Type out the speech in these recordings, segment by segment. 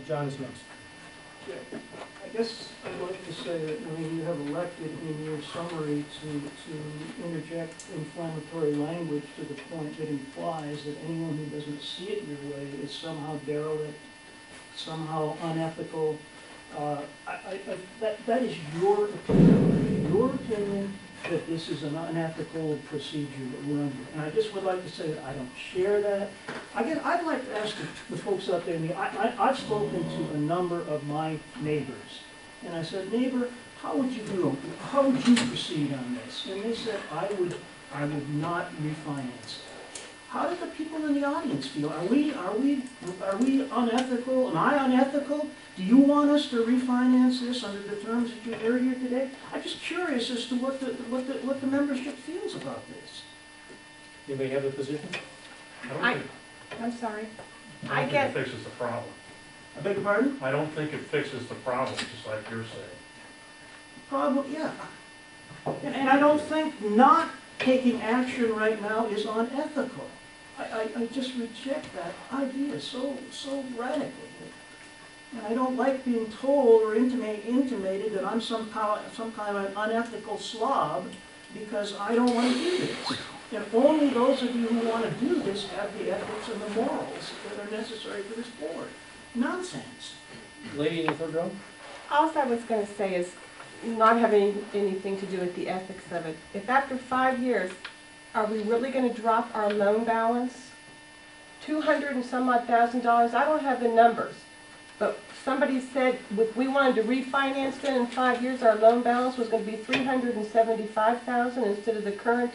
John is next. Yeah. I guess I'd like to say that, I mean, you have elected in your summary to interject inflammatory language to the point that implies that anyone who doesn't see it your way is somehow derelict, somehow unethical. That is your opinion that this is an unethical procedure that we're under. And I just would like to say that I don't share that. Again, I'd like to ask the folks out there, I've spoken to a number of my neighbors, and I said, neighbor, how would you proceed on this? And they said, I would not refinance it. How do the people in the audience feel? Are we unethical? Am I unethical? Do you want us to refinance this under the terms that you heard here today? I'm just curious as to what the membership feels about this. Anybody have a position? I'm sorry. I don't think it fixes the problem. I beg your pardon? I don't think it fixes the problem, just like you're saying. Problem, yeah. And I don't think not taking action right now is unethical. I just reject that idea so radically. And I don't like being told or intimated that I'm some kind of an unethical slob because I don't want to do this. And only those of you who want to do this have the ethics and the morals that are necessary for this board. Nonsense. Lady in the third row? All I was going to say is not having anything to do with the ethics of it. If after 5 years, are we really going to drop our loan balance? $200 and some odd thousand. I don't have the numbers. But somebody said if we wanted to refinance it in 5 years, our loan balance was going to be $375,000 instead of the current,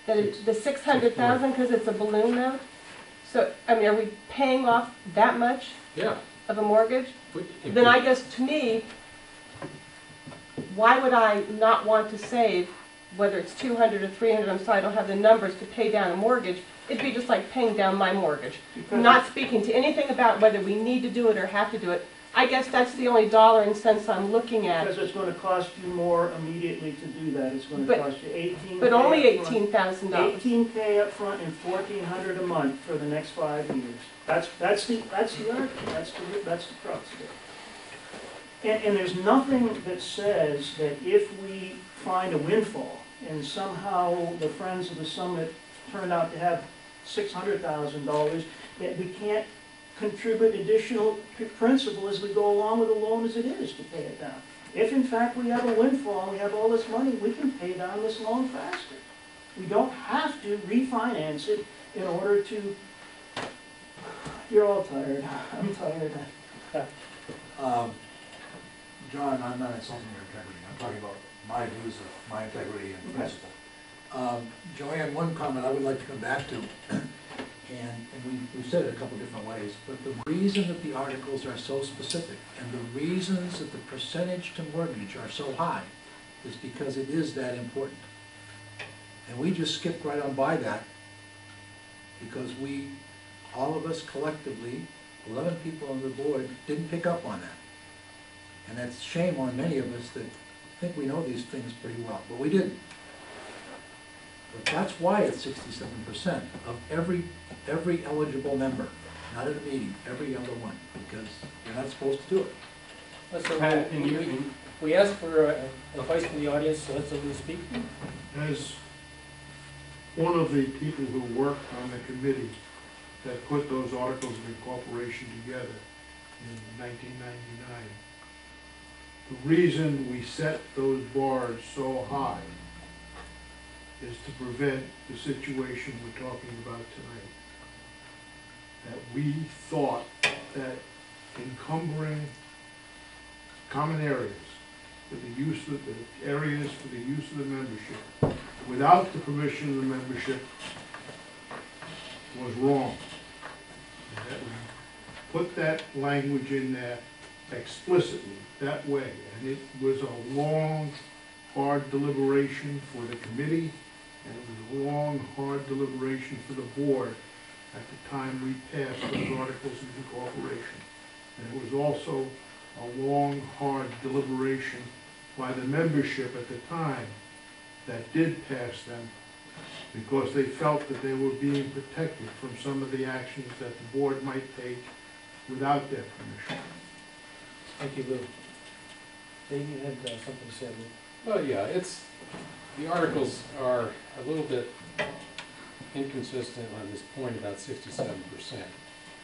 the $600,000 because it's a balloon note. So, I mean, are we paying off that much of a mortgage? Then I guess to me, why would I not want to save, whether it's $200 or $300, I'm sorry, I don't have the numbers to pay down a mortgage. It'd be just like paying down my mortgage. I'm not speaking to anything about whether we need to do it or have to do it. I guess that's the only dollar and cents I'm looking at. Because it's going to cost you more immediately to do that. It's going to cost you $18,000. But only $18,000. $18,000 up front and $1,400 a month for the next 5 years. That's the argument. That's the crux of it. And there's nothing that says that if we find a windfall and somehow the Friends of the Summit turned out to have $600,000, that we can't contribute additional principal as we go along with the loan as it is to pay it down. If in fact we have a windfall and we have all this money, we can pay down this loan faster. We don't have to refinance it in order to... You're all tired. I'm tired. John, I'm not insulting your integrity. I'm talking about my views of my integrity and principle. Joanne, one comment I would like to come back to, and we've said it a couple different ways, but the reason that the articles are so specific and the reasons that the percentage to mortgage are so high is because it is that important. And we just skipped right on by that because all of us collectively, 11 people on the board, didn't pick up on that. And that's shame on many of us that think we know these things pretty well, but we didn't. But that's why it's 67% of every eligible member, not at a meeting, every other one, because you're not supposed to do it. So we asked for advice from the audience, so let's let them speak. As one of the people who worked on the committee that put those articles of incorporation together in 1999, the reason we set those bars so high is to prevent the situation we're talking about tonight. That we thought that encumbering common areas for the use of the areas for the use of the membership without the permission of the membership was wrong. And that we put that language in there explicitly that way. And it was a long, hard deliberation for the committee, and it was a long, hard deliberation for the board at the time we passed those articles of incorporation. And it was also a long, hard deliberation by the membership at the time that did pass them, because they felt that they were being protected from some of the actions that the board might take without their permission. Thank you, Lou. Dave, you had something to say, Lou? Well, yeah, the articles are a little bit inconsistent on this point about 67%,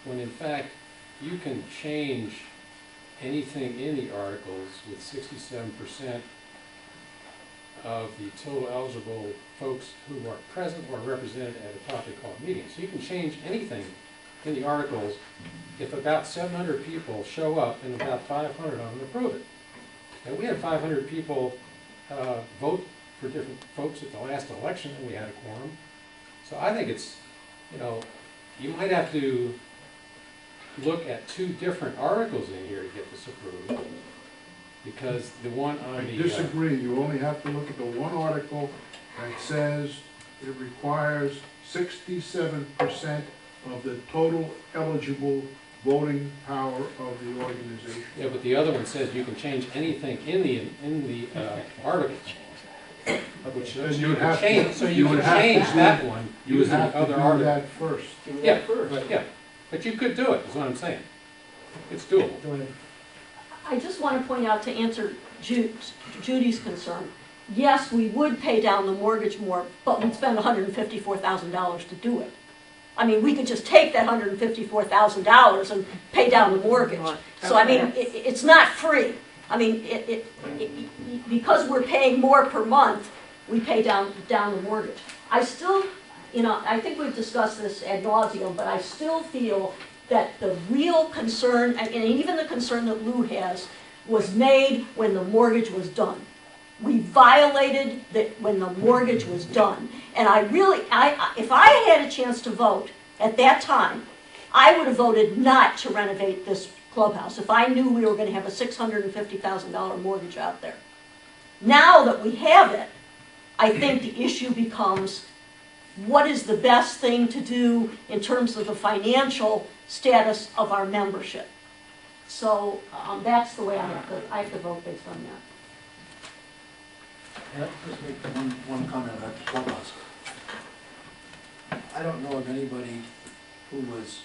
when in fact, you can change anything in the articles with 67% of the total eligible folks who are present or represented at a properly called meeting. So you can change anything in the articles if about 700 people show up and about 500 of them approve it. And we had 500 people vote for different folks at the last election, and we had a quorum. So I think it's, you might have to look at 2 different articles in here to get this approved, because the one on I the... disagree. You only have to look at the one article that says it requires 67% of the total eligible voting power of the organization. Yeah, but the other one says you can change anything in the article. Which Then so you you would have can change, to- so you you would can have to change do- that one You would using the have to other do article. that first. Do Yeah, that first. but you could do it, is what I'm saying. It's doable. Joanne? I just want to point out, to answer Judy's concern, yes, we would pay down the mortgage more, but we'd spend $154,000 to do it. I mean, we could just take that $154,000 and pay down the mortgage. So I mean, it's not free. I mean, because we're paying more per month, we pay down the mortgage. I still, I think we've discussed this ad nauseum, but I still feel that the real concern, and even the concern that Lou has, was made when the mortgage was done. We violated that when the mortgage was done. And I really, if I had a chance to vote at that time, I would have voted not to renovate this clubhouse if I knew we were going to have a $650,000 mortgage out there. Now that we have it, I think the issue becomes, what is the best thing to do in terms of the financial status of our membership? So that's the way I have to vote based on that. Can I just make one comment about the clubhouse? I don't know of anybody who was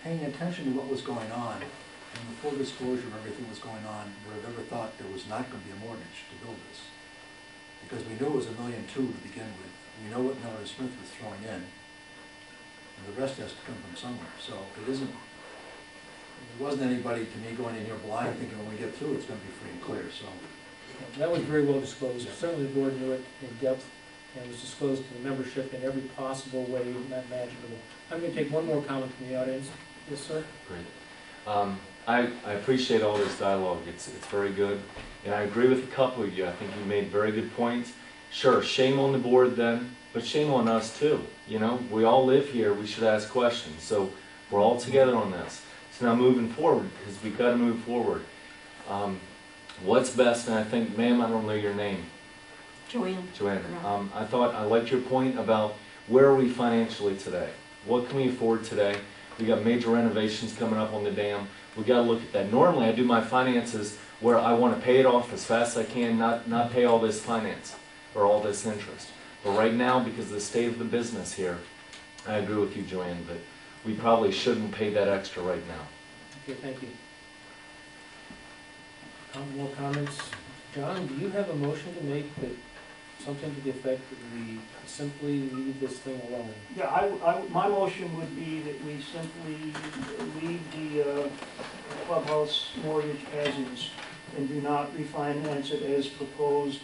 paying attention to what was going on, and the full disclosure of everything that was going on, would have ever thought there was not going to be a mortgage to build this. Because we knew it was $1.2 million to begin with. We know what Miller Smith was throwing in, and the rest has to come from somewhere. So it wasn't anybody to me going in here blind thinking when we get through it's going to be free and clear. So That was very well disclosed. Certainly the board knew it in depth, and it was disclosed to the membership in every possible way imaginable. I'm going to take one more comment from the audience. Yes, sir? Great. I appreciate all this dialogue. It's very good. And I agree with a couple of you. I think you made very good points. Sure, shame on the board then, but shame on us too. We all live here. We should ask questions. So we're all together on this. So now moving forward, because we've got to move forward. What's best, and I think, ma'am, I don't know your name. Joanne. I liked your point about where are we financially today? What can we afford today? We got major renovations coming up on the dam. We got to look at that. Normally, I do my finances where I want to pay it off as fast as I can, not pay all this finance or all this interest. But right now, because of the state of the business here, I agree with you, Joanne, but we probably shouldn't pay that extra right now. Okay, thank you. More comments? John, do you have a motion to make that, something to the effect that we simply leave this thing alone? Yeah, my motion would be that we simply leave the clubhouse mortgage as is and do not refinance it as proposed